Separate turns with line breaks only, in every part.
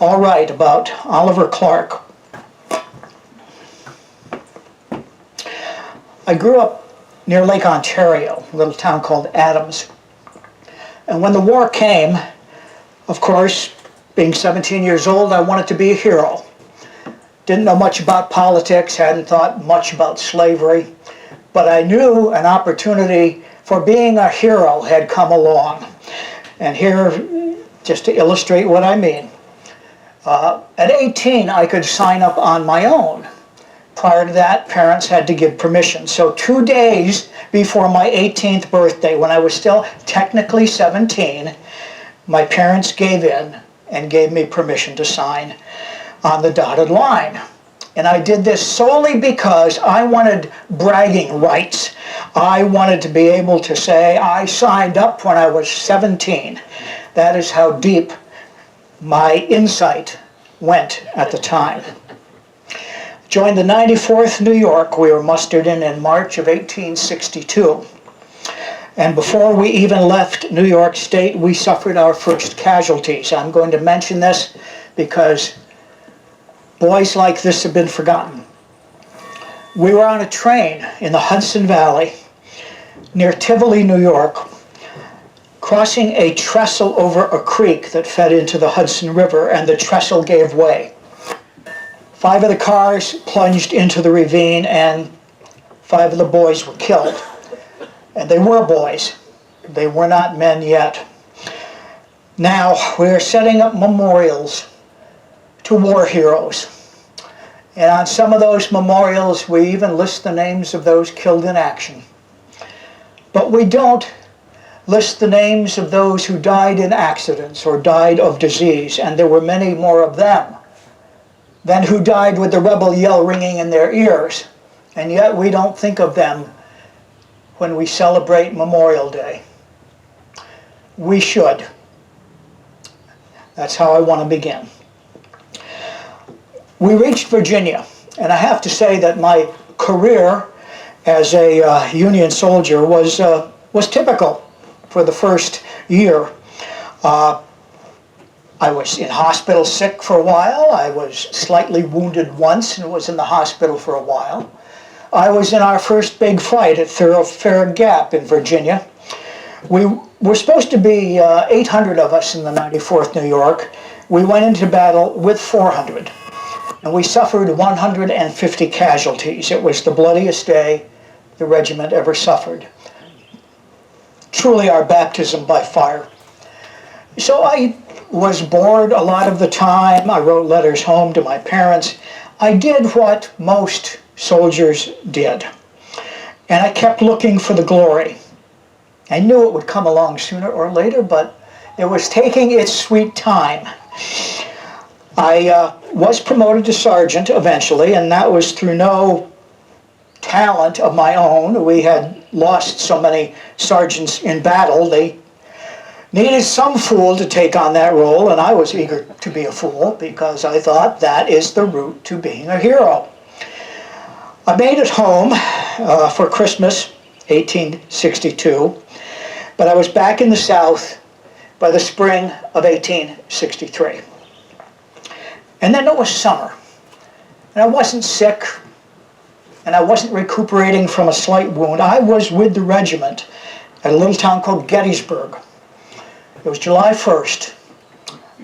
All right, about Oliver Clarke. I grew up near Lake Ontario, a little town called Adams. And when the war came, of course, being 17 years old, I wanted to be a hero. Didn't know much about politics, hadn't thought much about slavery, but I knew an opportunity for being a hero had come along. And here, just to illustrate what I mean, at 18, I could sign up on my own. Prior to that, parents had to give permission. So 2 days before my 18th birthday, when I was still technically 17, my parents gave in and gave me permission to sign on the dotted line. And I did this solely because I wanted bragging rights. I wanted to be able to say I signed up when I was 17. That is how deep my insight went at the time. Joined the 94th New York. We were mustered in March of 1862. And before we even left New York State, we suffered our first casualties. I'm going to mention this because boys like this have been forgotten. We were on a train in the Hudson Valley near Tivoli, New York, crossing a trestle over a creek that fed into the Hudson River, and the trestle gave way. 5 of the cars plunged into the ravine, and 5 of the boys were killed. And they were boys. They were not men yet. Now, we are setting up memorials to war heroes. And on some of those memorials, we even list the names of those killed in action. But we don't list the names of those who died in accidents or died of disease, and there were many more of them than who died with the rebel yell ringing in their ears. And yet we don't think of them when we celebrate Memorial Day. We should. That's how I want to begin. We reached Virginia, and I have to say that my career as a Union soldier was typical for the first year. I was in hospital sick for a while. I was slightly wounded once and was in the hospital for a while. I was in our first big fight at Thoroughfare Gap in Virginia. We were supposed to be 800 of us in the 94th New York. We went into battle with 400, and we suffered 150 casualties. It was the bloodiest day the regiment ever suffered. Truly our baptism by fire. So I was bored a lot of the time. I wrote letters home to my parents. I did what most soldiers did. And I kept looking for the glory. I knew it would come along sooner or later, but it was taking its sweet time. I was promoted to sergeant eventually, and that was through no talent of my own. We had lost so many sergeants in battle. They needed some fool to take on that role, and I was eager to be a fool because I thought that is the route to being a hero. I made it home for Christmas, 1862, but I was back in the South by the spring of 1863. And then it was summer, and I wasn't sick, and I wasn't recuperating from a slight wound. I was with the regiment at a little town called Gettysburg. It was July 1st,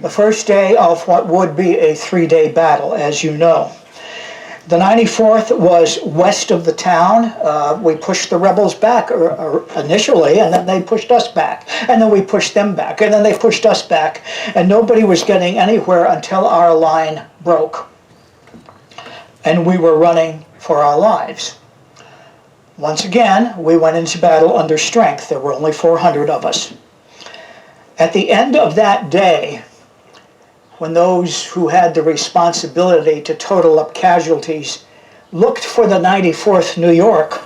the first day of what would be a 3-day battle, as you know. The 94th was west of the town. We pushed the rebels back initially, and then they pushed us back. And then we pushed them back, and then they pushed us back. And nobody was getting anywhere until our line broke. And we were running for our lives. Once again, we went into battle under strength. There were only 400 of us. At the end of that day, when those who had the responsibility to total up casualties looked for the 94th New York,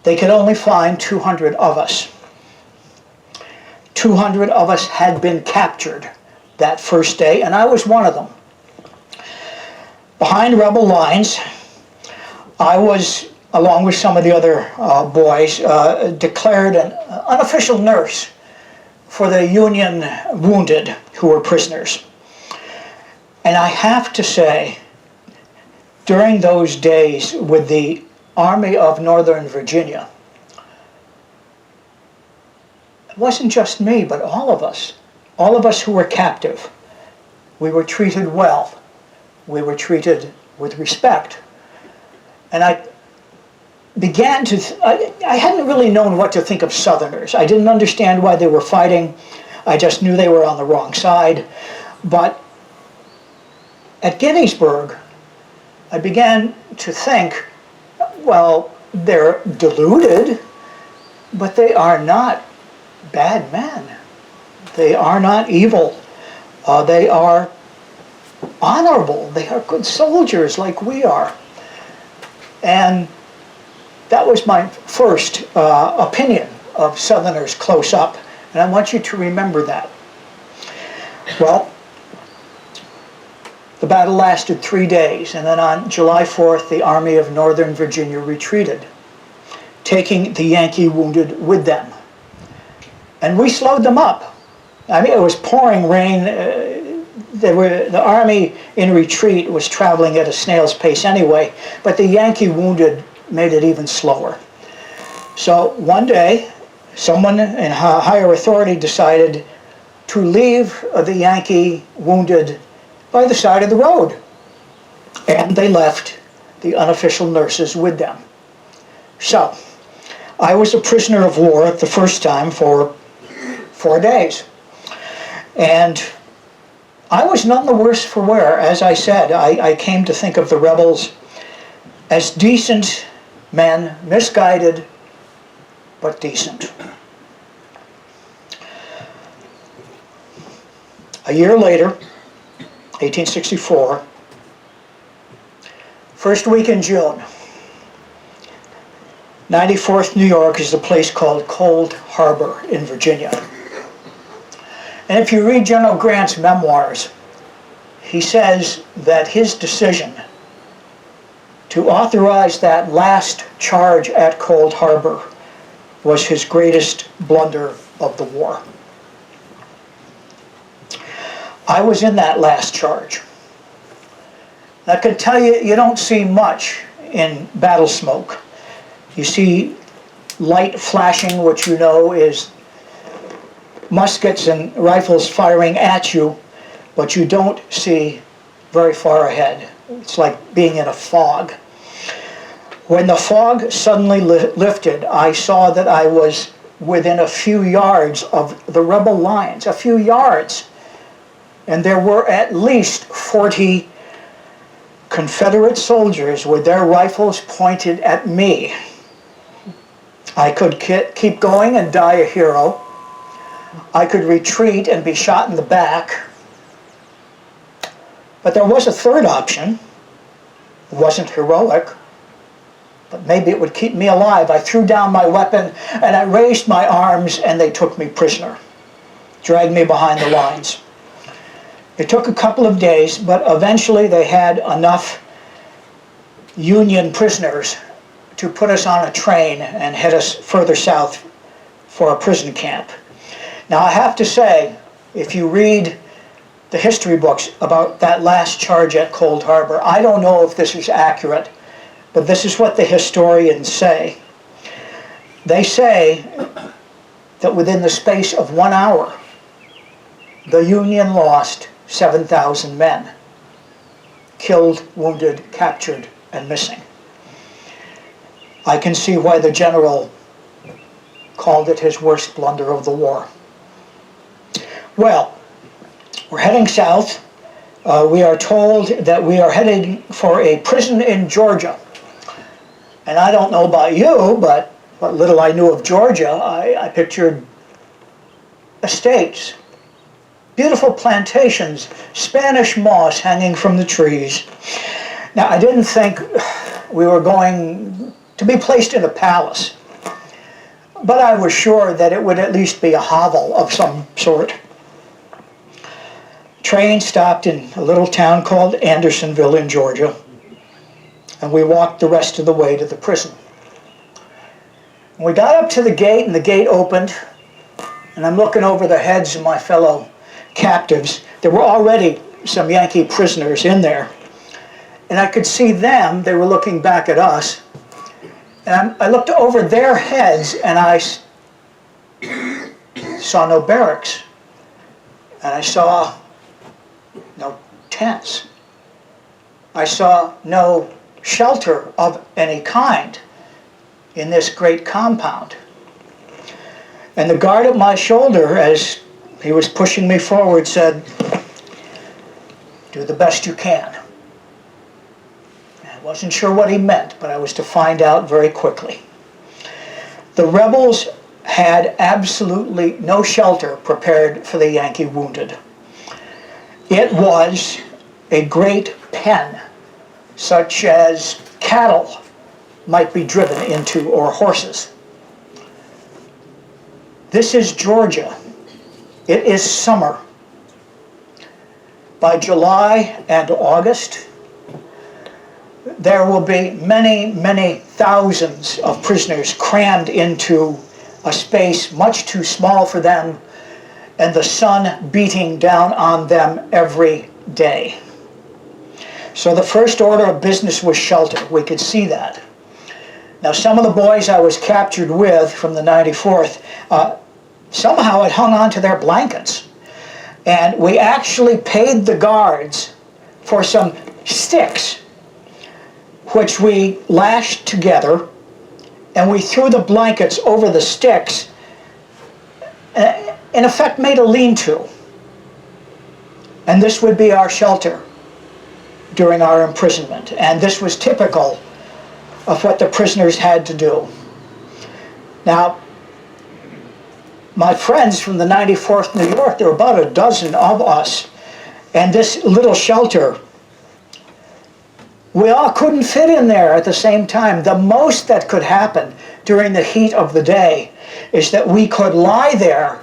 they could only find 200 of us. 200 of us had been captured that first day, and I was one of them. Behind rebel lines, I was, along with some of the other boys, declared an unofficial nurse for the Union wounded who were prisoners. And I have to say, during those days with the Army of Northern Virginia, it wasn't just me, but all of us who were captive, we were treated well. We were treated with respect. And I began to, I hadn't really known what to think of Southerners. I didn't understand why they were fighting. I just knew they were on the wrong side. But at Gettysburg, I began to think, well, they're deluded, but they are not bad men. They are not evil. They are honorable. They are good soldiers like we are. And that was my first opinion of Southerners close up, and I want you to remember that. Well, the battle lasted 3 days, and then on July 4th, the Army of Northern Virginia retreated, taking the Yankee wounded with them. And we slowed them up. I mean, it was pouring rain. The Army in retreat was traveling at a snail's pace anyway, but the Yankee wounded made it even slower. So one day, someone in higher authority decided to leave the Yankee wounded by the side of the road. And they left the unofficial nurses with them. So, I was a prisoner of war the first time for 4 days. And I was none the worse for wear. As I said, I came to think of the rebels as decent men, misguided, but decent. A year later, 1864, first week in June, 94th New York is a place called Cold Harbor in Virginia. And if you read General Grant's memoirs, he says that his decision to authorize that last charge at Cold Harbor was his greatest blunder of the war. I was in that last charge. I can tell you, you don't see much in battle smoke. You see light flashing, which you know is muskets and rifles firing at you, but you don't see very far ahead. It's like being in a fog. When the fog suddenly lifted, I saw that I was within a few yards of the rebel lines, a few yards. And there were at least 40 Confederate soldiers with their rifles pointed at me. I could keep going and die a hero. I could retreat and be shot in the back. But there was a third option. It wasn't heroic, but maybe it would keep me alive. I threw down my weapon and I raised my arms, and they took me prisoner, dragged me behind the lines. It took a couple of days, but eventually they had enough Union prisoners to put us on a train and head us further south for a prison camp. Now I have to say, if you read the history books about that last charge at Cold Harbor, I don't know if this is accurate, but this is what the historians say. They say that within the space of 1 hour, the Union lost 7,000 men, killed, wounded, captured, and missing. I can see why the general called it his worst blunder of the war. Well, we're heading south. We are told that we are heading for a prison in Georgia. And I don't know about you, but what little I knew of Georgia, I pictured estates, beautiful plantations, Spanish moss hanging from the trees. Now, I didn't think we were going to be placed in a palace, but I was sure that it would at least be a hovel of some sort. Train stopped in a little town called Andersonville in Georgia, and we walked the rest of the way to the prison. We got up to the gate, and the gate opened, and I'm looking over the heads of my fellow captives. There were already some Yankee prisoners in there. And I could see them, they were looking back at us. And I looked over their heads and I saw no barracks. And I saw no tents. I saw no shelter of any kind in this great compound. And the guard at my shoulder, as he was pushing me forward, said, "Do the best you can." I wasn't sure what he meant, but I was to find out very quickly. The rebels had absolutely no shelter prepared for the Yankee wounded. It was a great pen, such as cattle might be driven into, or horses. This is Georgia. It is summer. By July and August, there will be many, many thousands of prisoners crammed into a space much too small for them, and the sun beating down on them every day. So the first order of business was shelter. We could see that. Now, some of the boys I was captured with from the 94th, somehow had hung on to their blankets. And we actually paid the guards for some sticks, which we lashed together, and we threw the blankets over the sticks, in effect made a lean-to. And this would be our shelter during our imprisonment. And this was typical of what the prisoners had to do. Now, my friends from the 94th New York, there were about a dozen of us, and this little shelter, we all couldn't fit in there at the same time. The most that could happen during the heat of the day is that we could lie there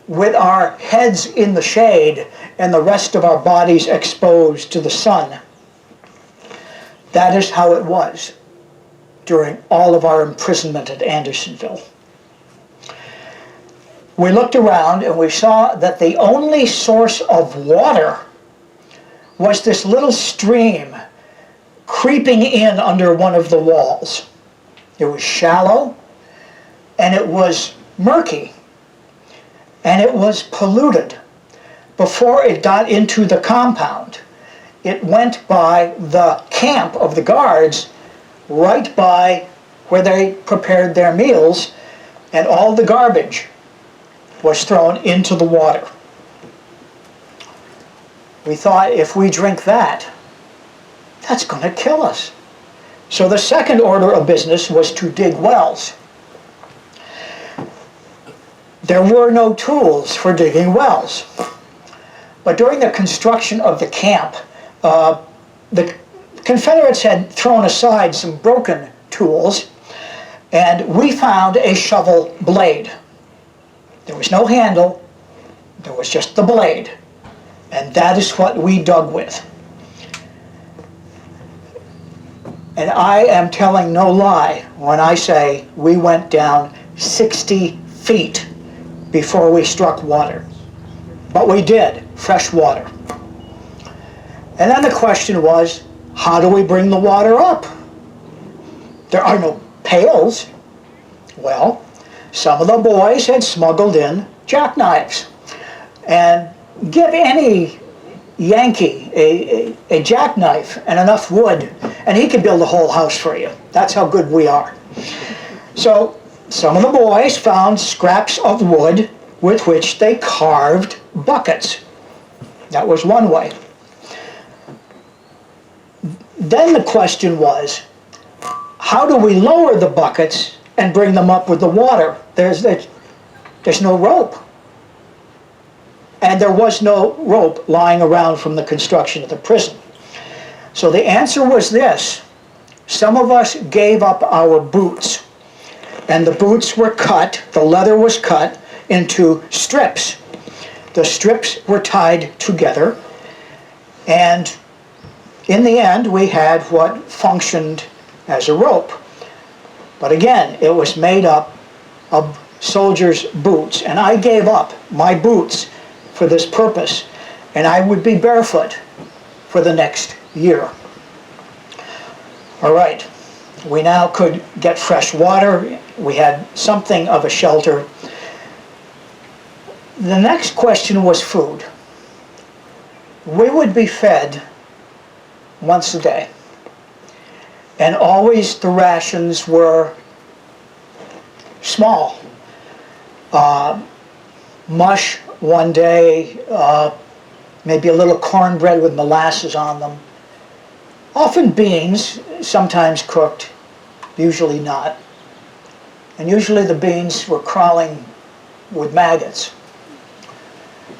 with our heads in the shade and the rest of our bodies exposed to the sun. That is how it was during all of our imprisonment at Andersonville. We looked around and we saw that the only source of water was this little stream creeping in under one of the walls. It was shallow, and it was murky, and it was polluted. Before it got into the compound, it went by the camp of the guards, right by where they prepared their meals, and all the garbage was thrown into the water. We thought, if we drink that, that's going to kill us. So the second order of business was to dig wells. There were no tools for digging wells. But during the construction of the camp, the Confederates had thrown aside some broken tools, and we found a shovel blade. There was no handle, there was just the blade, and that is what we dug with. And I am telling no lie when I say we went down 60 feet before we struck water. But we did, fresh water. And then the question was, how do we bring the water up? There are no pails. Well, some of the boys had smuggled in jackknives. And give any Yankee a jackknife and enough wood, and he could build a whole house for you. That's how good we are. So some of the boys found scraps of wood with which they carved buckets. That was one way. Then the question was, how do we lower the buckets and bring them up with the water? There's no rope. And there was no rope lying around from the construction of the prison. So the answer was this. Some of us gave up our boots, and the boots were cut, the leather was cut into strips. The strips were tied together, and in the end we had what functioned as a rope. But again, it was made up of soldiers' boots, and I gave up my boots for this purpose. and I would be barefoot for the next year. All right, we now could get fresh water. We had something of a shelter. The next question was food. We would be fed once a day, and always the rations were small. Mush one day, maybe a little cornbread with molasses on them. Often beans, sometimes cooked, usually not. And usually the beans were crawling with maggots.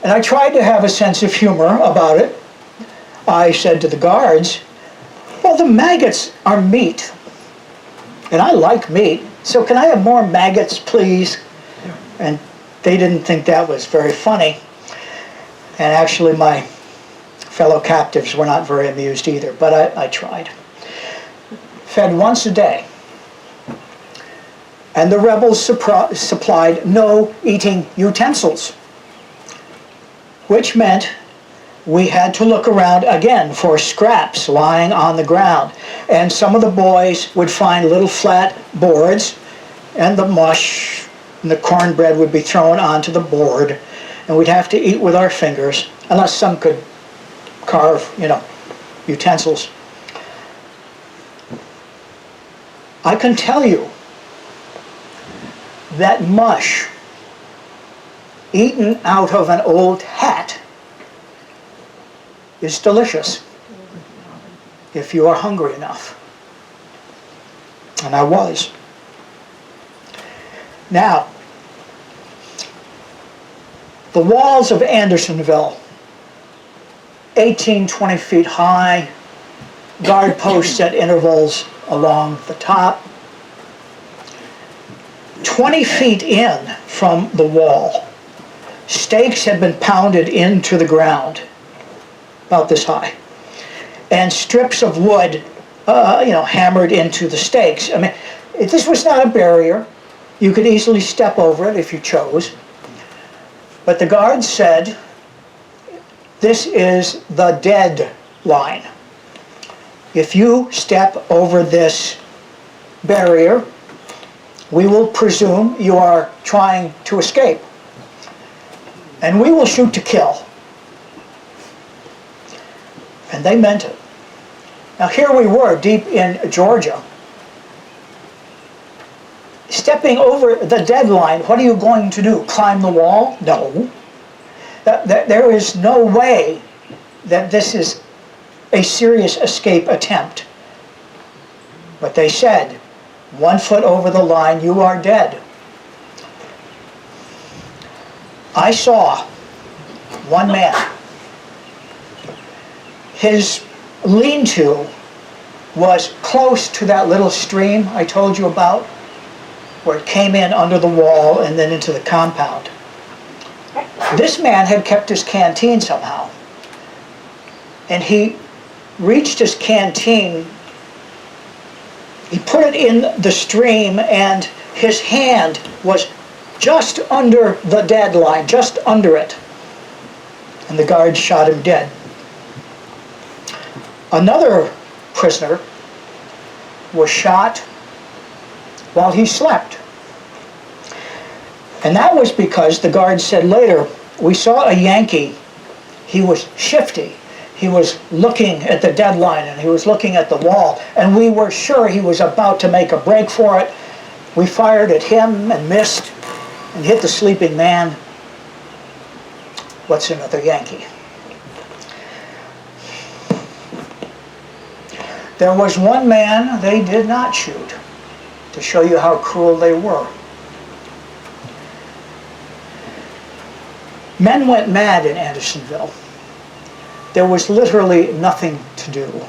And I tried to have a sense of humor about it. I said to the guards, well, the maggots are meat. And I like meat, so can I have more maggots, please? And they didn't think that was very funny. And actually my fellow captives were not very amused either, but I tried. Fed once a day. And the rebels supplied no eating utensils, which meant we had to look around again for scraps lying on the ground. And some of the boys would find little flat boards, and the mush and the cornbread would be thrown onto the board, and we'd have to eat with our fingers, unless some could carve, utensils. I can tell you that mush eaten out of an old hat is delicious if you are hungry enough. And I was. Now, the walls of Andersonville, 18, 20 feet high, guard posts at intervals along the top. 20 feet in from the wall, stakes had been pounded into the ground, about this high, and strips of wood, hammered into the stakes. I mean, this was not a barrier. You could easily step over it if you chose. But the guards said, this is the dead line. If you step over this barrier, we will presume you are trying to escape, and we will shoot to kill. And they meant it. Now here we were, deep in Georgia. Stepping over the deadline, what are you going to do? Climb the wall? No. There is no way that this is a serious escape attempt. But they said, 1 foot over the line, you are dead. I saw one man. His lean-to was close to that little stream I told you about, where it came in under the wall and then into the compound. This man had kept his canteen somehow. And he reached his canteen, he put it in the stream, and his hand was just under the dead line, just under it. And the guards shot him dead. Another prisoner was shot while he slept. And that was because the guards said later, we saw a Yankee. He was shifty. He was looking at the deadline and he was looking at the wall, and we were sure he was about to make a break for it. We fired at him and missed and hit the sleeping man. What's another Yankee? There was one man they did not shoot, to show you how cruel they were. Men went mad in Andersonville. There was literally nothing to do.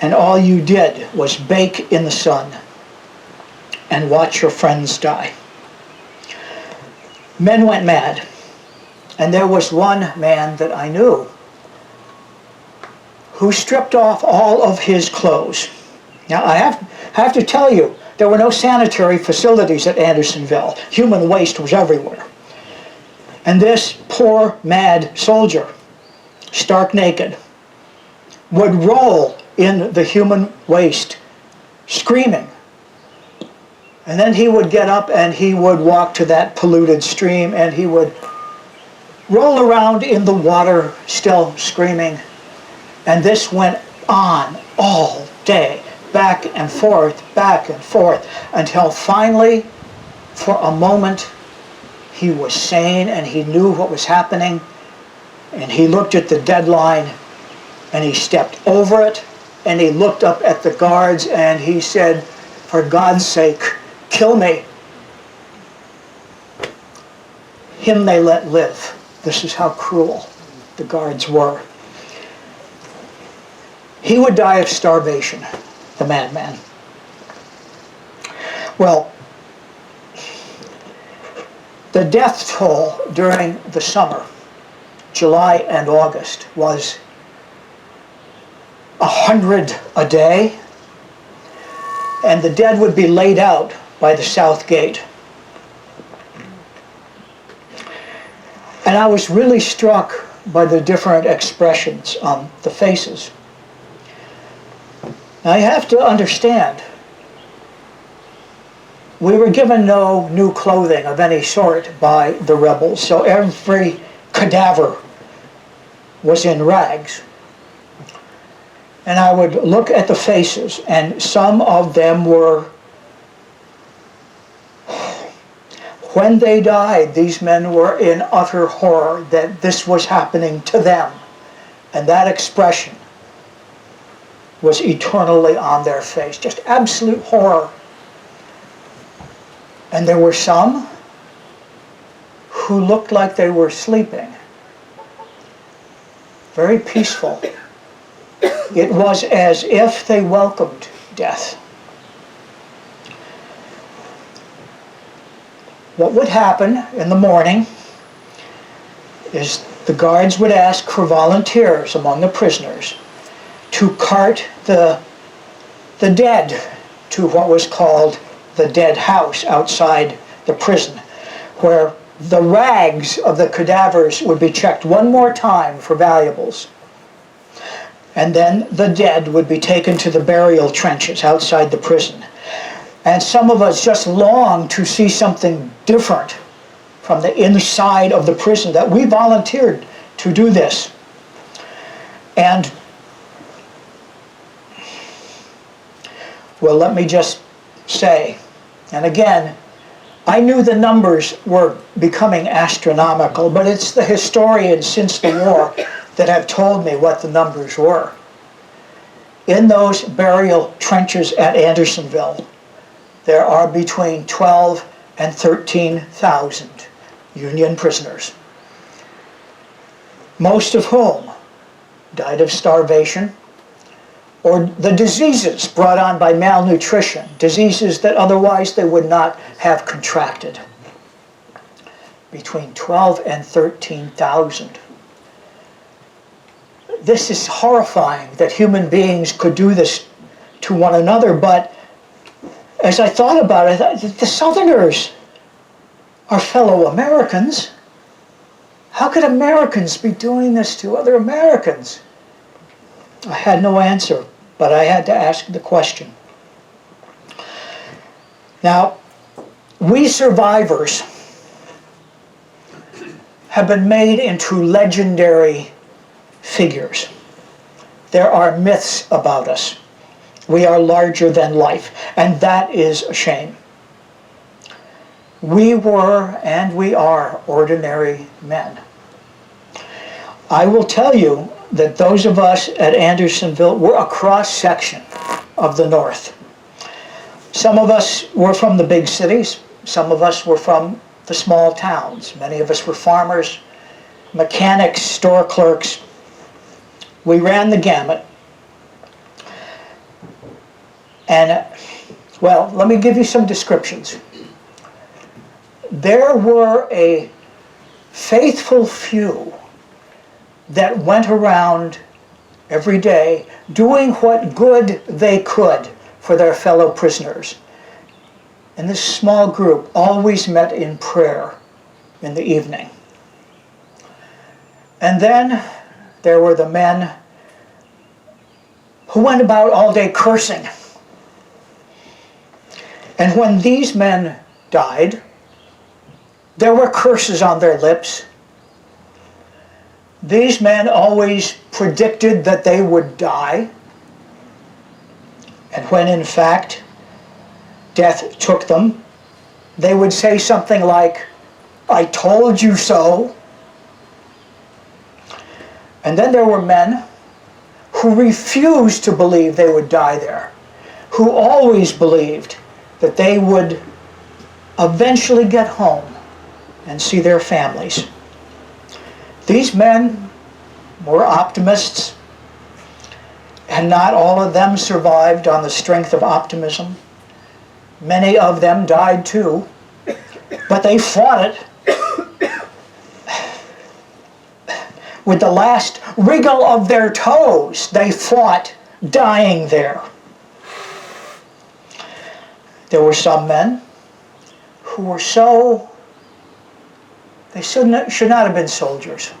And all you did was bake in the sun and watch your friends die. Men went mad. And there was one man that I knew who stripped off all of his clothes. Now, I have to tell you, there were no sanitary facilities at Andersonville. Human waste was everywhere. And this poor, mad soldier stark naked, would roll in the human waste, screaming. And then he would get up and he would walk to that polluted stream and he would roll around in the water, still screaming. And this went on all day, back and forth, until finally, for a moment, he was sane and he knew what was happening. And he looked at the deadline and he stepped over it and he looked up at the guards and he said, "For God's sake, kill me." Him they let live. This is how cruel the guards were. He would die of starvation, the madman. Well, the death toll during the summer, July and August, was 100 a day, and the dead would be laid out by the south gate. And I was really struck by the different expressions on the faces. Now you have to understand, we were given no new clothing of any sort by the rebels, so every cadaver was in rags. And I would look at the faces, and some of them were, when they died, these men were in utter horror that this was happening to them. And that expression was eternally on their face, just absolute horror. And there were some who looked like they were sleeping, very peaceful. It was as if they welcomed death. What would happen in the morning is the guards would ask for volunteers among the prisoners to cart the dead to what was called the dead house outside the prison, where the rags of the cadavers would be checked one more time for valuables. And then the dead would be taken to the burial trenches outside the prison. And some of us just longed to see something different from the inside of the prison, that we volunteered to do this. And, well, let me just say, and again, I knew the numbers were becoming astronomical, but it's the historians since the war that have told me what the numbers were. In those burial trenches at Andersonville, there are between 12 and 13,000 Union prisoners, most of whom died of starvation or the diseases brought on by malnutrition, diseases that otherwise they would not have contracted. Between 12 and 13,000. This is horrifying that human beings could do this to one another, but as I thought about it, I thought, the Southerners are fellow Americans. How could Americans be doing this to other Americans? I had no answer, but I had to ask the question. Now, we survivors have been made into legendary figures. There are myths about us. We are larger than life, and that is a shame. We were and we are ordinary men. I will tell you that those of us at Andersonville were a cross-section of the North. Some of us were from the big cities. Some of us were from the small towns. Many of us were farmers, mechanics, store clerks. We ran the gamut. And, well, let me give you some descriptions. There were a faithful few that went around every day doing what good they could for their fellow prisoners. And this small group always met in prayer in the evening. And then there were the men who went about all day cursing. And when these men died, there were curses on their lips. These men always predicted that they would die. And when in fact death took them, they would say something like, "I told you so." And then there were men who refused to believe they would die there, who always believed that they would eventually get home and see their families. These men were optimists, and not all of them survived on the strength of optimism. Many of them died too, but they fought it with the last wriggle of their toes. They fought dying there. There were some men who were they should not have been soldiers.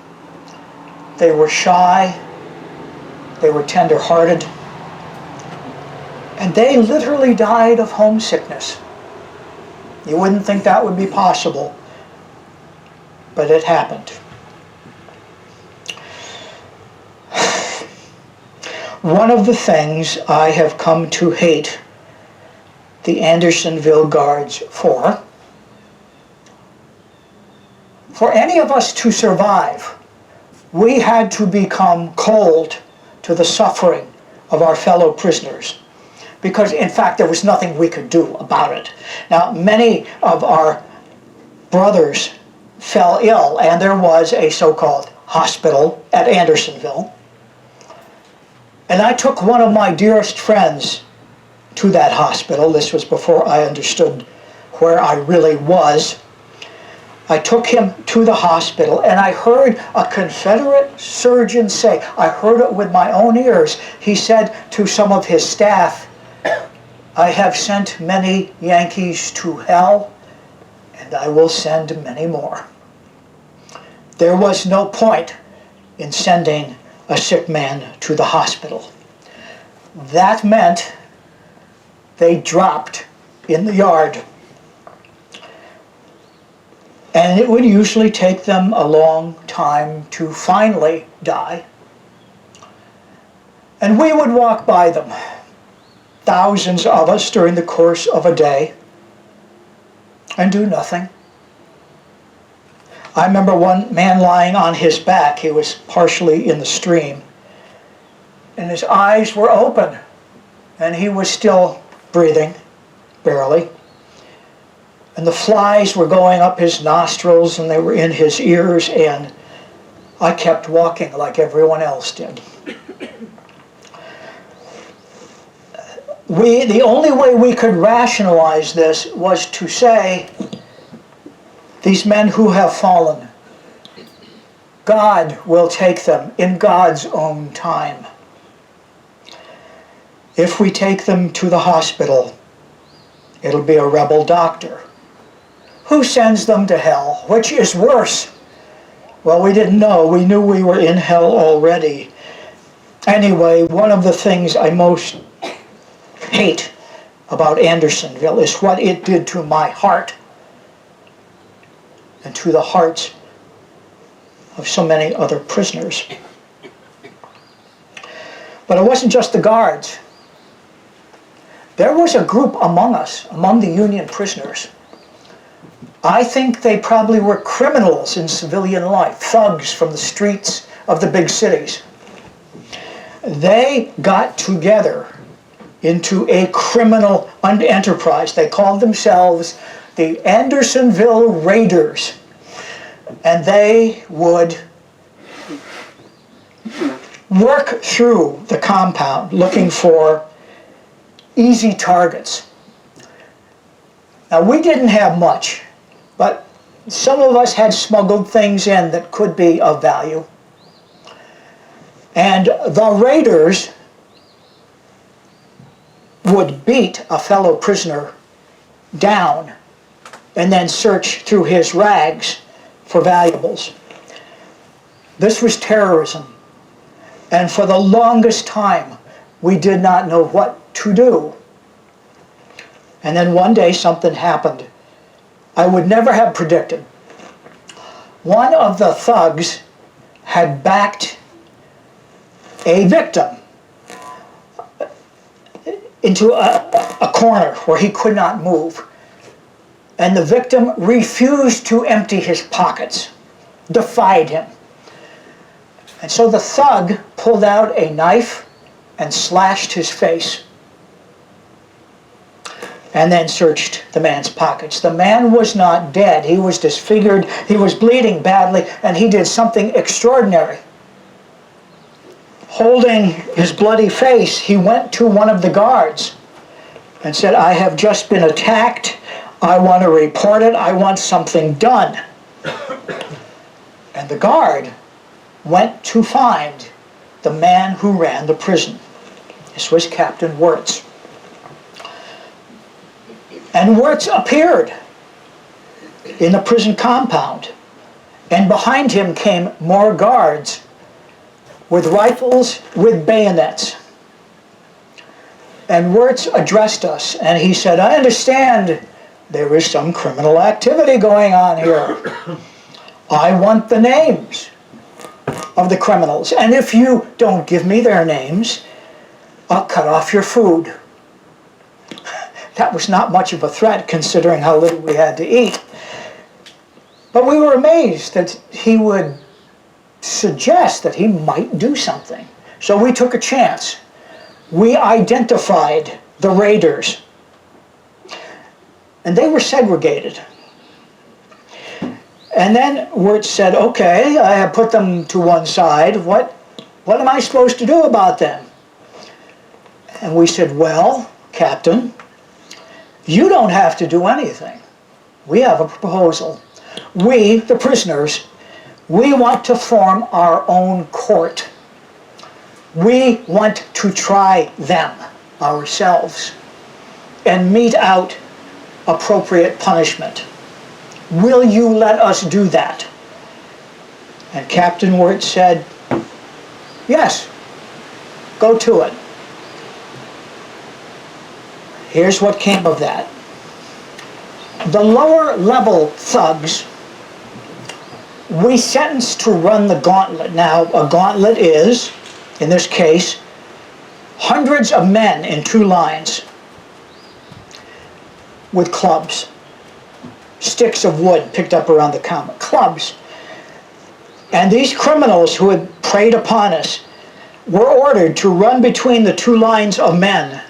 They were shy, they were tender-hearted, and they literally died of homesickness. You wouldn't think that would be possible, but it happened. One of the things I have come to hate the Andersonville guards for any of us to survive, we had to become cold to the suffering of our fellow prisoners, because in fact there was nothing we could do about it. Now, many of our brothers fell ill, and there was a so-called hospital at Andersonville. And I took one of my dearest friends to that hospital. This was before I understood where I really was. I took him to the hospital, and I heard a Confederate surgeon say, I heard it with my own ears, he said to some of his staff, "I have sent many Yankees to hell, and I will send many more." There was no point in sending a sick man to the hospital. That meant they dropped in the yard. And it would usually take them a long time to finally die. And we would walk by them, thousands of us during the course of a day, and do nothing. I remember one man lying on his back. He was partially in the stream, and his eyes were open, and he was still breathing, barely. And the flies were going up his nostrils, and they were in his ears, and I kept walking like everyone else did. The only way we could rationalize this was to say, these men who have fallen, God will take them in God's own time. If we take them to the hospital, it'll be a rebel doctor. Who sends them to hell? Which is worse? Well, we didn't know. We knew we were in hell already. Anyway, one of the things I most hate about Andersonville is what it did to my heart and to the hearts of so many other prisoners. But it wasn't just the guards. There was a group among us, among the Union prisoners. I think they probably were criminals in civilian life, thugs from the streets of the big cities. They got together into a criminal enterprise. They called themselves the Andersonville Raiders. And they would work through the compound looking for easy targets. Now, we didn't have much, but some of us had smuggled things in that could be of value. And the raiders would beat a fellow prisoner down and then search through his rags for valuables. This was terrorism And for the longest time, we did not know what to do. And then one day something happened I would never have predicted. One of the thugs had backed a victim into a corner where he could not move. And the victim refused to empty his pockets, defied him. And so the thug pulled out a knife and slashed his face, and then searched the man's pockets. The man was not dead. He was disfigured. He was bleeding badly, and he did something extraordinary. Holding his bloody face, he went to one of the guards and said, "I have just been attacked. I want to report it. I want something done." And the guard went to find the man who ran the prison. This was Captain Wirtz. And Wirtz appeared in the prison compound, and behind him came more guards with rifles, with bayonets. And Wirtz addressed us, and he said, "I understand there is some criminal activity going on here. I want the names of the criminals, and if you don't give me their names, I'll cut off your food." That was not much of a threat, considering how little we had to eat. But we were amazed that he would suggest that he might do something. So we took a chance. We identified the raiders, and they were segregated. And then Wirtz said, "Okay, I have put them to one side. What am I supposed to do about them?" And we said, "Well, Captain, you don't have to do anything. We have a proposal. We, the prisoners, we want to form our own court. We want to try them ourselves and mete out appropriate punishment. Will you let us do that?" And Captain Wirtz said, "Yes, go to it." Here's what came of that. The lower level thugs, we sentenced to run the gauntlet. Now, a gauntlet is, in this case, hundreds of men in two lines with clubs, sticks of wood picked up around the counter, clubs. And these criminals who had preyed upon us were ordered to run between the two lines of men.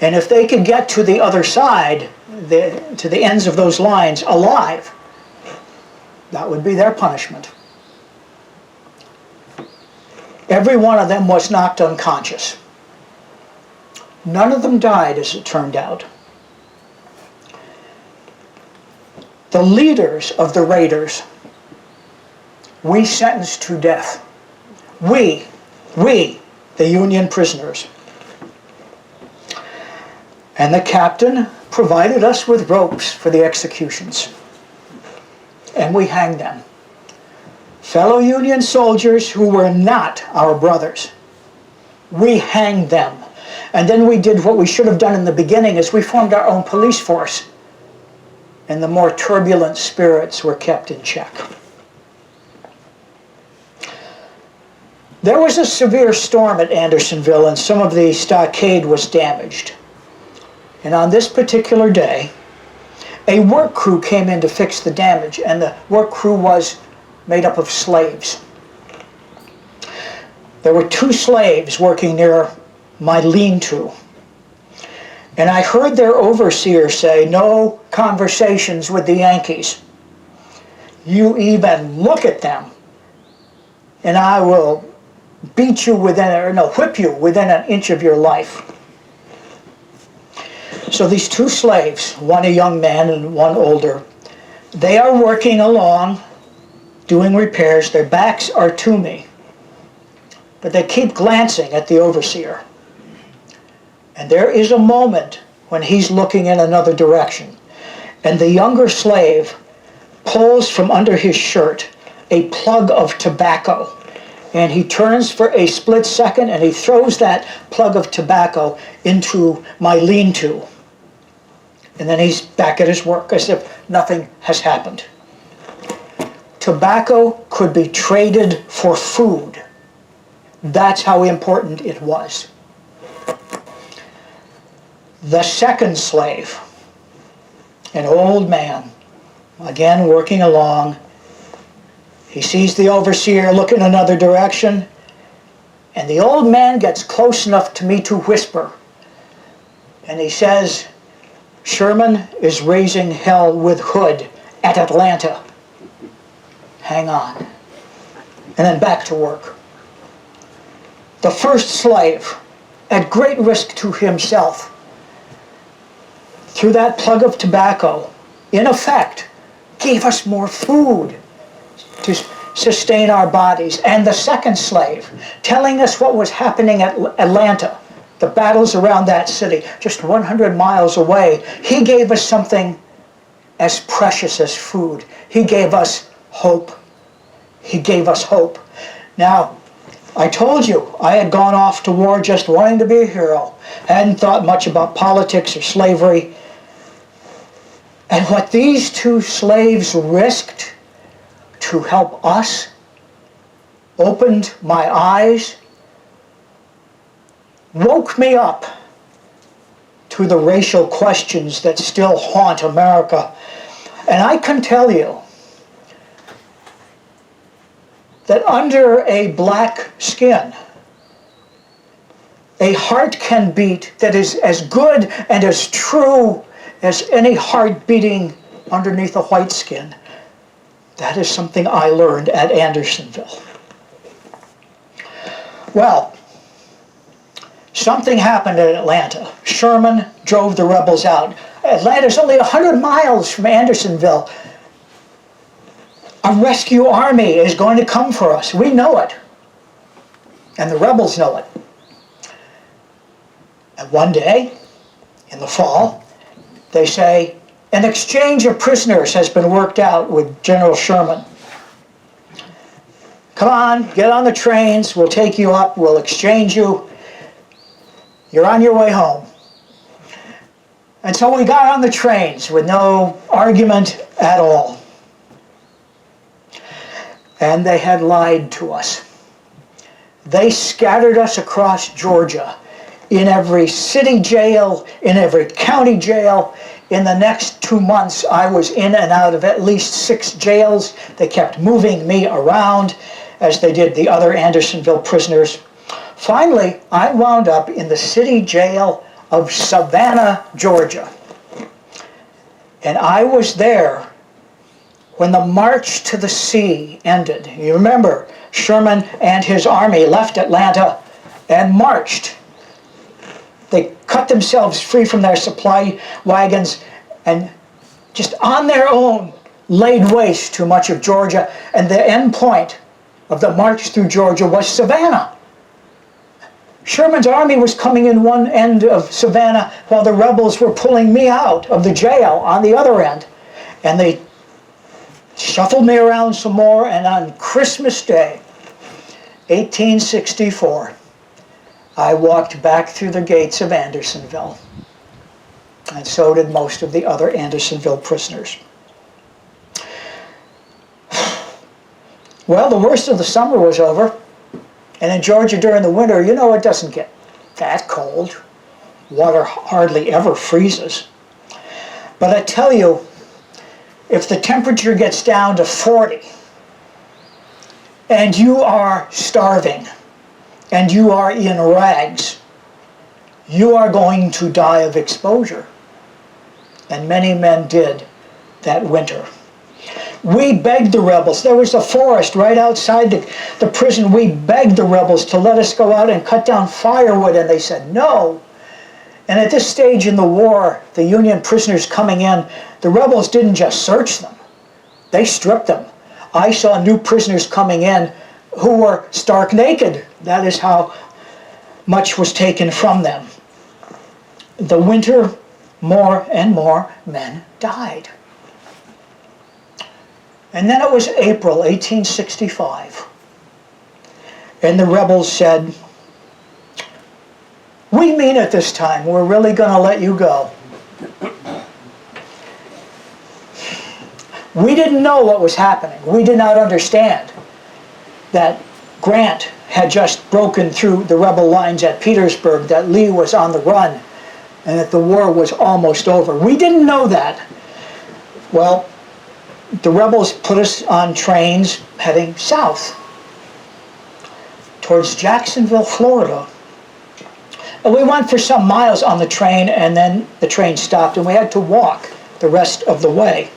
And if they could get to the other side, to the ends of those lines alive, that would be their punishment. Every one of them was knocked unconscious. None of them died, as it turned out. The leaders of the raiders, we sentenced to death. We, the Union prisoners. And the captain provided us with ropes for the executions. And we hanged them. Fellow Union soldiers who were not our brothers. We hanged them. And then we did what we should have done in the beginning, is we formed our own police force. And the more turbulent spirits were kept in check. There was a severe storm at Andersonville, and some of the stockade was damaged. And on this particular day, a work crew came in to fix the damage, and the work crew was made up of slaves. There were two slaves working near my lean-to. And I heard their overseer say, "No conversations with the Yankees. You even look at them, and I will beat you whip you within an inch of your life." So these two slaves, one a young man and one older, they are working along, doing repairs. Their backs are to me, but they keep glancing at the overseer. And there is a moment when he's looking in another direction, and the younger slave pulls from under his shirt a plug of tobacco and he turns for a split second and he throws that plug of tobacco into my lean-to. And then he's back at his work as if nothing has happened. Tobacco could be traded for food. That's how important it was. The second slave, an old man, again working along. He sees the overseer look in another direction, and the old man gets close enough to me to whisper. And he says, "Sherman is raising hell with Hood at Atlanta. Hang on." And then back to work. The first slave, at great risk to himself, through that plug of tobacco, in effect, gave us more food to sustain our bodies. And the second slave, telling us what was happening at Atlanta, the battles around that city, just 100 miles away, he gave us something as precious as food. He gave us hope. He gave us hope. Now, I told you I had gone off to war just wanting to be a hero. I hadn't thought much about politics or slavery. And what these two slaves risked to help us opened my eyes, woke me up to the racial questions that still haunt America. And I can tell you that under a black skin, a heart can beat that is as good and as true as any heart beating underneath a white skin. That is something I learned at Andersonville. Well, something happened in Atlanta. Sherman drove the rebels out. Atlanta's only 100 miles from Andersonville. A rescue army is going to come for us. We know it. And the rebels know it. And one day, in the fall, they say, an exchange of prisoners has been worked out with General Sherman. Come on, get on the trains, we'll take you up, we'll exchange you. You're on your way home. And so we got on the trains with no argument at all. And they had lied to us. They scattered us across Georgia, in every city jail, in every county jail. In the next 2 months, I was in and out of at least 6 jails. They kept moving me around, as they did the other Andersonville prisoners. Finally, I wound up in the city jail of Savannah, Georgia. And I was there when the march to the sea ended. You remember, Sherman and his army left Atlanta and marched. They cut themselves free from their supply wagons and just on their own laid waste to much of Georgia. And the end point of the march through Georgia was Savannah. Sherman's army was coming in one end of Savannah while the rebels were pulling me out of the jail on the other end. And they shuffled me around some more, and on Christmas Day, 1864, I walked back through the gates of Andersonville, and so did most of the other Andersonville prisoners. Well, the worst of the summer was over, and in Georgia during the winter, you know, it doesn't get that cold. Water hardly ever freezes. But I tell you, if the temperature gets down to 40, and you are starving, and you are in rags, you are going to die of exposure. And many men did that winter. We begged the rebels. There was a forest right outside the prison. We begged the rebels to let us go out and cut down firewood, and they said no. And at this stage in the war, the Union prisoners coming in, the rebels didn't just search them. They stripped them. I saw new prisoners coming in who were stark naked. That is how much was taken from them. The winter, more and more men died. And then it was April 1865. And the rebels said, "We mean it this time. We're really going to let you go." We didn't know what was happening. We did not understand that Grant had just broken through the rebel lines at Petersburg, that Lee was on the run, and that the war was almost over. We didn't know that. Well, the rebels put us on trains heading south towards Jacksonville, Florida. And we went for some miles on the train, and then the train stopped, and we had to walk the rest of the way.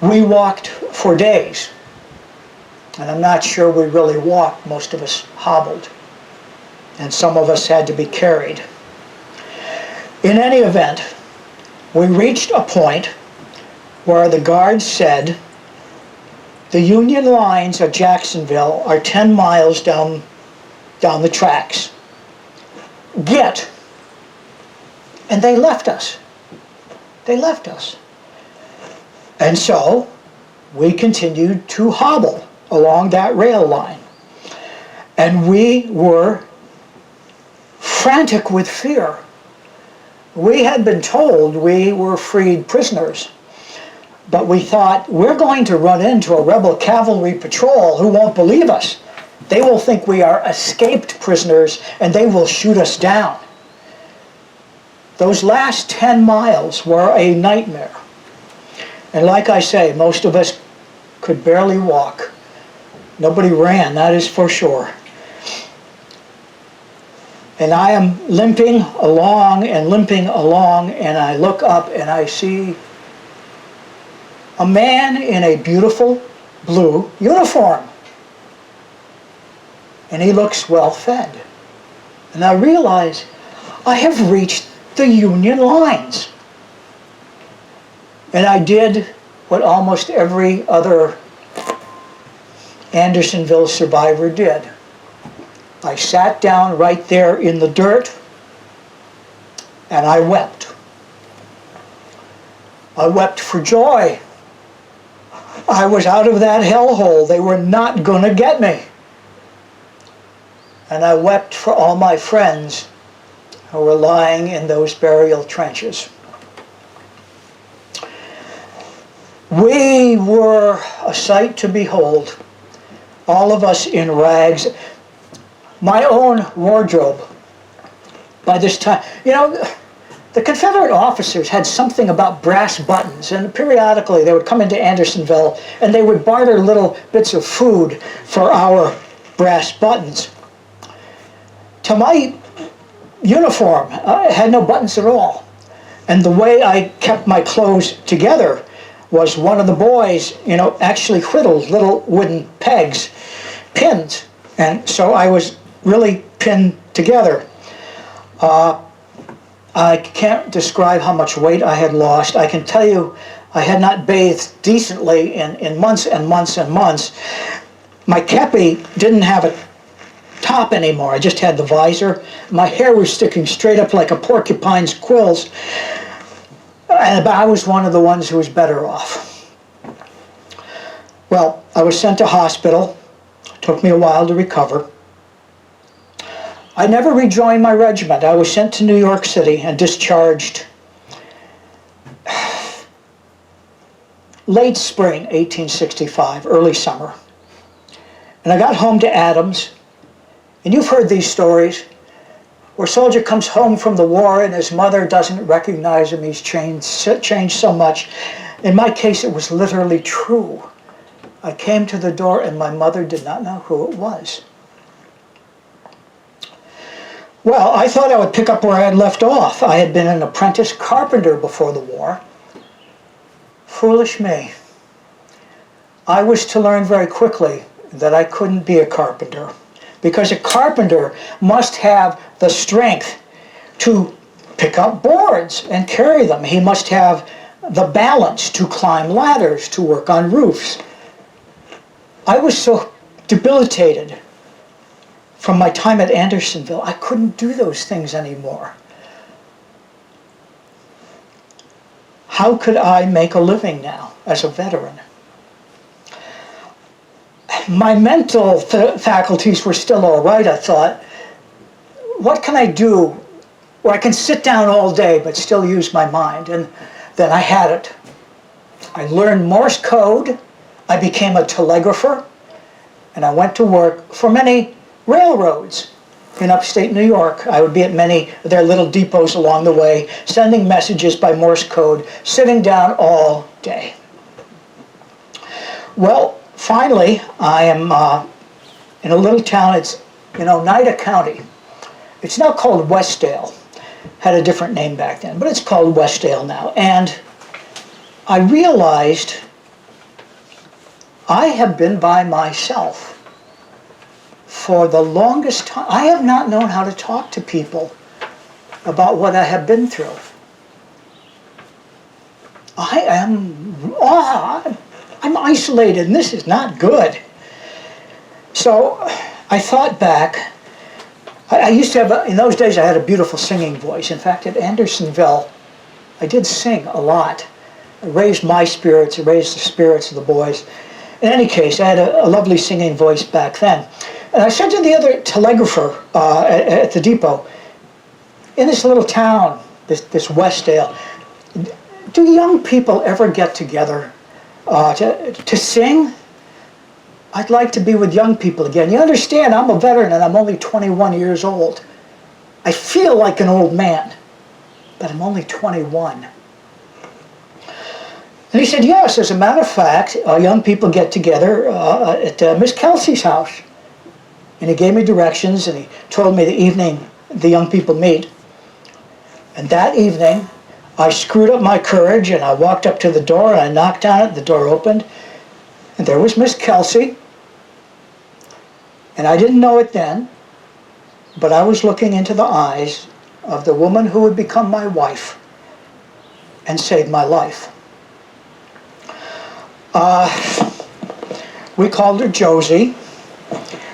We walked for days, and I'm not sure we really walked. Most of us hobbled, and some of us had to be carried. In any event, we reached a point where the guards said, "The Union lines at Jacksonville are 10 miles down the tracks. Get." And they left us. They left us. And so we continued to hobble along that rail line. And we were frantic with fear. We had been told we were freed prisoners, but we thought, we're going to run into a rebel cavalry patrol who won't believe us. They will think we are escaped prisoners, and they will shoot us down. Those last 10 miles were a nightmare. And like I say, most of us could barely walk. Nobody ran, that is for sure. And I am limping along, and I look up and I see a man in a beautiful blue uniform. And he looks well fed. And I realize I have reached the Union lines. And I did what almost every other Andersonville survivor did. I sat down right there in the dirt, and I wept. I wept for joy. I was out of that hellhole. They were not going to get me. And I wept for all my friends who were lying in those burial trenches. We were a sight to behold, all of us in rags. My own wardrobe, by this time, the Confederate officers had something about brass buttons, and periodically they would come into Andersonville and they would barter little bits of food for our brass buttons. To my uniform, I had no buttons at all. And the way I kept my clothes together was one of the boys, actually whittled little wooden pegs, pins. And so I was really pinned together. I can't describe how much weight I had lost. I can tell you I had not bathed decently in months and months and months. My kepi didn't have a top anymore. I just had the visor. My hair was sticking straight up like a porcupine's quills. And I was one of the ones who was better off. Well, I was sent to hospital. It took me a while to recover. I never rejoined my regiment. I was sent to New York City and discharged late spring 1865, early summer. And I got home to Adams, and you've heard these stories, where a soldier comes home from the war and his mother doesn't recognize him. He's changed so much. In my case, it was literally true. I came to the door and my mother did not know who it was. Well, I thought I would pick up where I had left off. I had been an apprentice carpenter before the war. Foolish me. I was to learn very quickly that I couldn't be a carpenter, because a carpenter must have the strength to pick up boards and carry them. He must have the balance to climb ladders, to work on roofs. I was so debilitated from my time at Andersonville, I couldn't do those things anymore. How could I make a living now as a veteran? my mental faculties were still all right, I thought. What can I do where I can sit down all day but still use my mind? And then I had it. I learned Morse code. I became a telegrapher. And I went to work for many railroads in upstate New York. I would be at many of their little depots along the way, sending messages by Morse code, sitting down all day. Well, finally, I am in a little town. It's in Oneida County. It's now called Westdale. Had a different name back then, but it's called Westdale now. And I realized I have been by myself for the longest time. I have not known how to talk to people about what I have been through. I'm isolated, and this is not good. So I thought back. I used to have, in those days, I had a beautiful singing voice. In fact, at Andersonville, I did sing a lot. It raised my spirits, it raised the spirits of the boys. In any case, I had a lovely singing voice back then. And I said to the other telegrapher at the depot, in this little town, this Westdale, do young people ever get together to sing? I'd like to be with young people again. You understand, I'm a veteran and I'm only 21 years old. I feel like an old man, but I'm only 21. And he said, yes, as a matter of fact, young people get together at Miss Kelsey's house. And he gave me directions, and he told me the evening the young people meet. And that evening, I screwed up my courage, and I walked up to the door, and I knocked on it. The door opened, and there was Miss Kelsey. And I didn't know it then, but I was looking into the eyes of the woman who would become my wife and save my life. We called her Josie.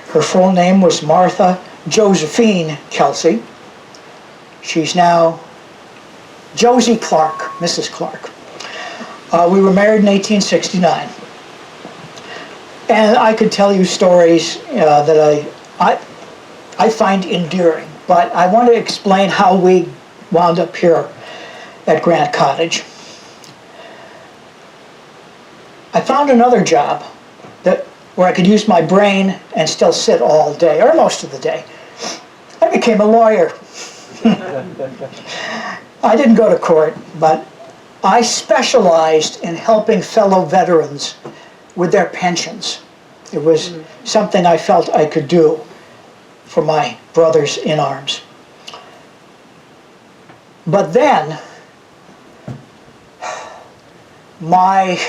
Her full name was Martha Josephine Kelsey. She's now Josie Clarke, Mrs. Clarke. We were married in 1869. And I could tell you stories that I find endearing, but I want to explain how we wound up here at Grant Cottage. I found another job where I could use my brain and still sit all day, or most of the day. I became a lawyer. I didn't go to court, but I specialized in helping fellow veterans with their pensions. It was something I felt I could do for my brothers in arms. But then, my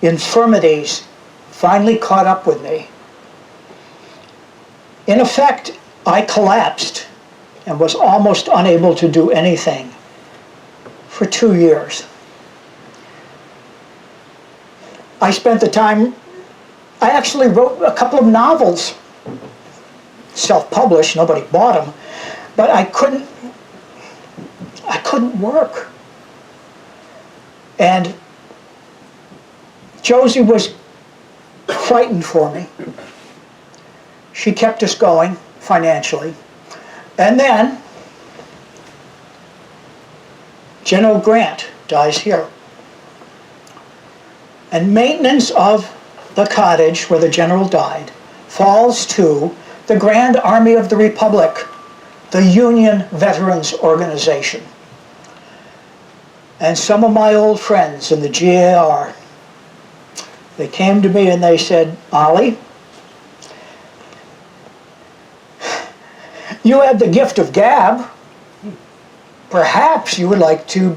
infirmities finally caught up with me. In effect, I collapsed and was almost unable to do anything for 2 years. I spent the time, I actually wrote a couple of novels, self-published, nobody bought them, but I couldn't work. And Josie was frightened for me. She kept us going financially. And then General Grant dies here. And maintenance of the cottage where the general died falls to the Grand Army of the Republic, the Union Veterans Organization. And some of my old friends in the GAR, they came to me and they said, Ollie, you have the gift of gab. Perhaps you would like to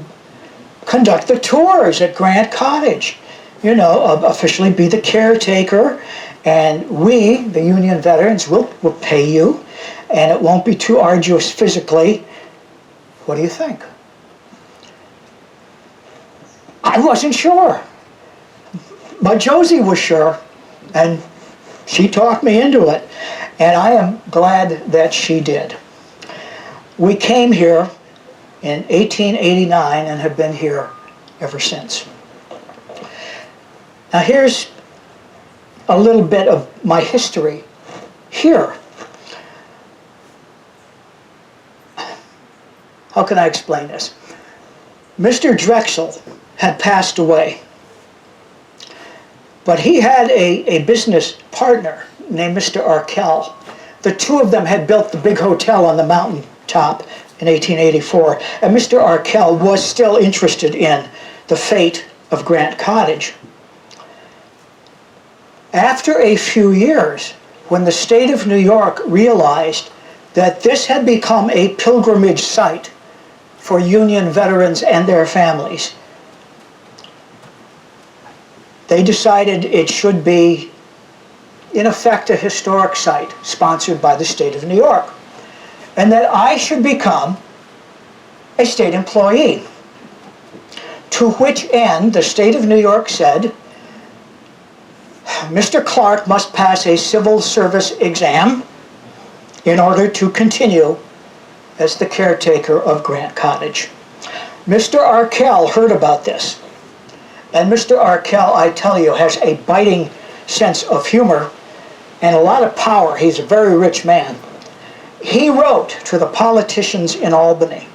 conduct the tours at Grant Cottage. You know, officially be the caretaker, and we, the Union veterans, will pay you, and it won't be too arduous physically. What do you think? I wasn't sure, but Josie was sure, and she talked me into it, and I am glad that she did. We came here in 1889 and have been here ever since. Now here's a little bit of my history here. How can I explain this? Mr. Drexel had passed away, but he had a business partner named Mr. Arkell. The two of them had built the big hotel on the mountaintop in 1884, and Mr. Arkell was still interested in the fate of Grant Cottage. After a few years, when the state of New York realized that this had become a pilgrimage site for Union veterans and their families, they decided it should be, in effect, a historic site sponsored by the state of New York, and that I should become a state employee. To which end the state of New York said, Mr. Clarke must pass a civil service exam in order to continue as the caretaker of Grant Cottage. Mr. Arkell heard about this, and Mr. Arkell, I tell you, has a biting sense of humor and a lot of power. He's a very rich man. He wrote to the politicians in Albany,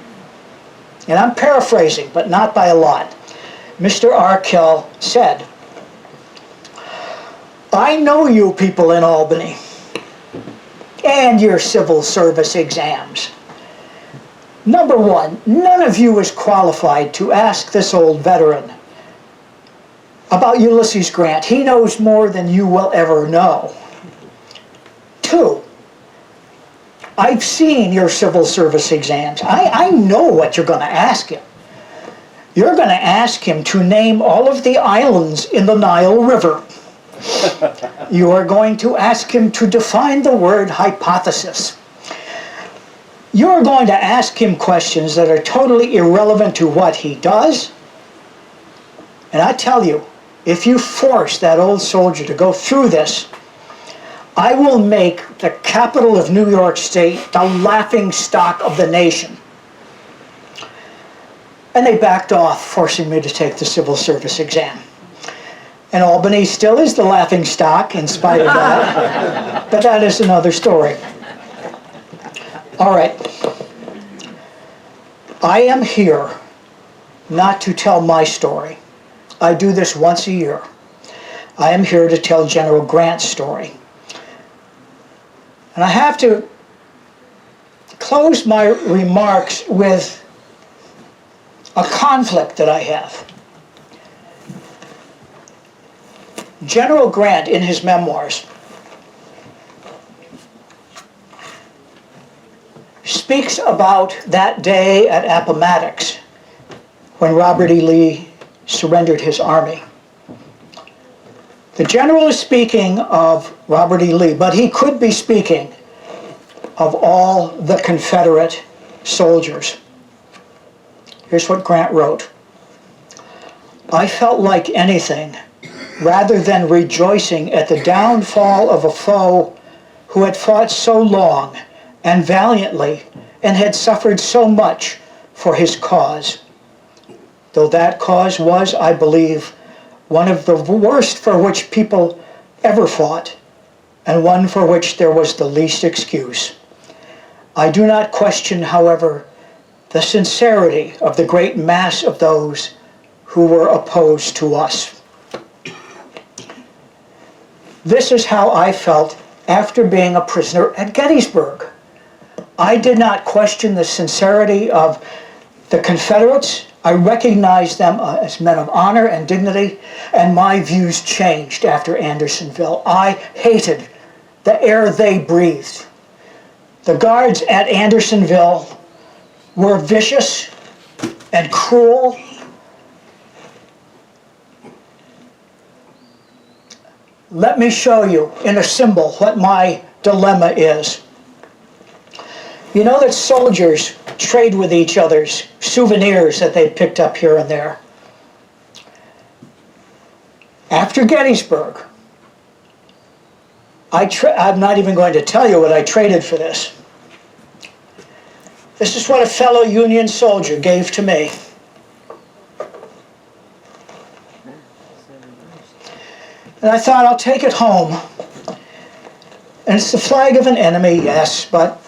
and I'm paraphrasing, but not by a lot. Mr. Arkell said, I know you people in Albany and your civil service exams. Number one, none of you is qualified to ask this old veteran about Ulysses Grant. He knows more than you will ever know. Two, I've seen your civil service exams. I know what you're going to ask him. You're going to ask him to name all of the islands in the Nile River. You are going to ask him to define the word hypothesis. You're going to ask him questions that are totally irrelevant to what he does. And I tell you, if you force that old soldier to go through this, I will make the capital of New York State the laughing stock of the nation. And they backed off, forcing me to take the civil service exam. And Albany still is the laughing stock in spite of that, but that is another story. All right. I am here not to tell my story. I do this once a year. I am here to tell General Grant's story. And I have to close my remarks with a conflict that I have. General Grant, in his memoirs, speaks about that day at Appomattox when Robert E. Lee surrendered his army. The general is speaking of Robert E. Lee, but he could be speaking of all the Confederate soldiers. Here's what Grant wrote. I felt like anything rather than rejoicing at the downfall of a foe who had fought so long and valiantly and had suffered so much for his cause. Though that cause was, I believe, one of the worst for which people ever fought, and one for which there was the least excuse. I do not question, however, the sincerity of the great mass of those who were opposed to us. This is how I felt after being a prisoner at Gettysburg. I did not question the sincerity of the Confederates. I recognized them as men of honor and dignity, and my views changed after Andersonville. I hated the air they breathed. The guards at Andersonville were vicious and cruel. Let me show you in a symbol what my dilemma is. You know that soldiers trade with each other's souvenirs that they picked up here and there. After Gettysburg, I'm not even going to tell you what I traded for this. This is what a fellow Union soldier gave to me. And I thought, I'll take it home. And it's the flag of an enemy, yes, but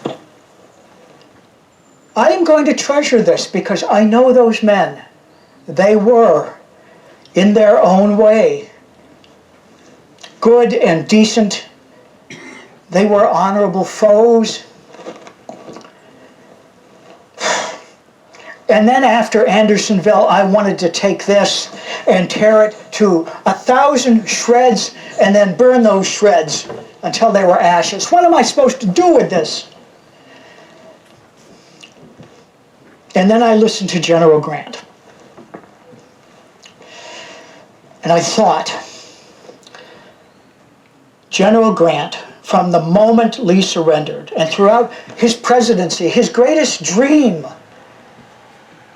I am going to treasure this because I know those men. They were, in their own way, good and decent. They were honorable foes. And then after Andersonville, I wanted to take this and tear it to 1,000 shreds and then burn those shreds until they were ashes. What am I supposed to do with this? And then I listened to General Grant. And I thought, General Grant, from the moment Lee surrendered and throughout his presidency, his greatest dream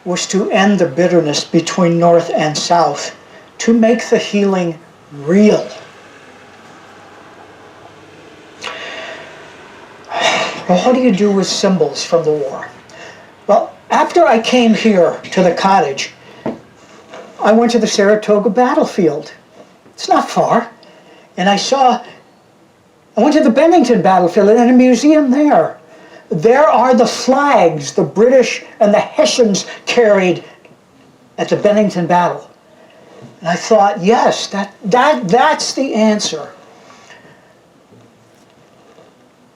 was to end the bitterness between North and South, to make the healing real. Well, what do you do with symbols from the war? Well, after I came here to the cottage, I went to the Saratoga battlefield. It's not far. And I went to the Bennington battlefield and a museum there. There are the flags the British and the Hessians carried at the Bennington battle. And I thought, yes, that's the answer.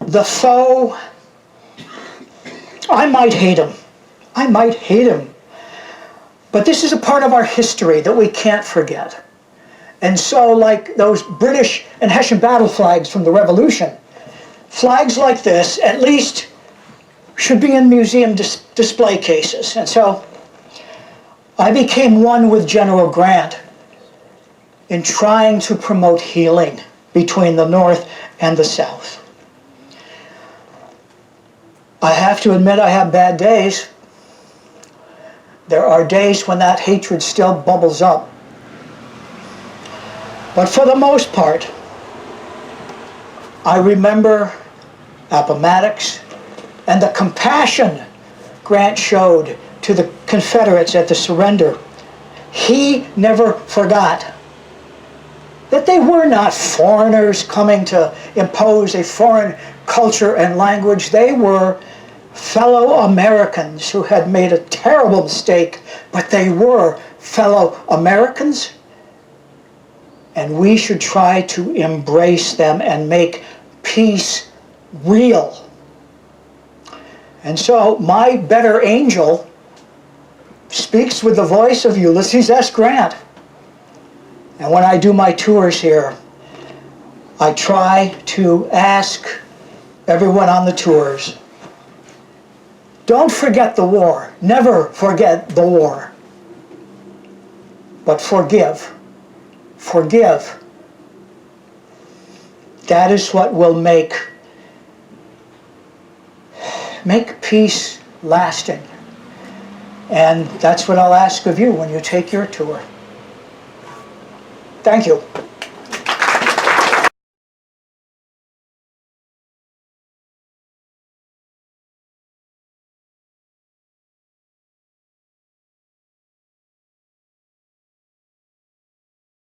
The foe, I might hate him. I might hate him. But this is a part of our history that we can't forget. And so, like those British and Hessian battle flags from the Revolution, flags like this, at least, should be in museum display cases. And so I became one with General Grant in trying to promote healing between the North and the South. I have to admit I have bad days. There are days when that hatred still bubbles up. But for the most part, I remember Appomattox and the compassion Grant showed to the Confederates at the surrender. He never forgot that they were not foreigners coming to impose a foreign culture and language. They were fellow Americans who had made a terrible mistake, but they were fellow Americans, and we should try to embrace them and make peace real. And so my better angel speaks with the voice of Ulysses S. Grant. And when I do my tours here, I try to ask everyone on the tours, don't forget the war. Never forget the war. But forgive. Forgive. That is what will make peace lasting. And that's what I'll ask of you when you take your tour. Thank you.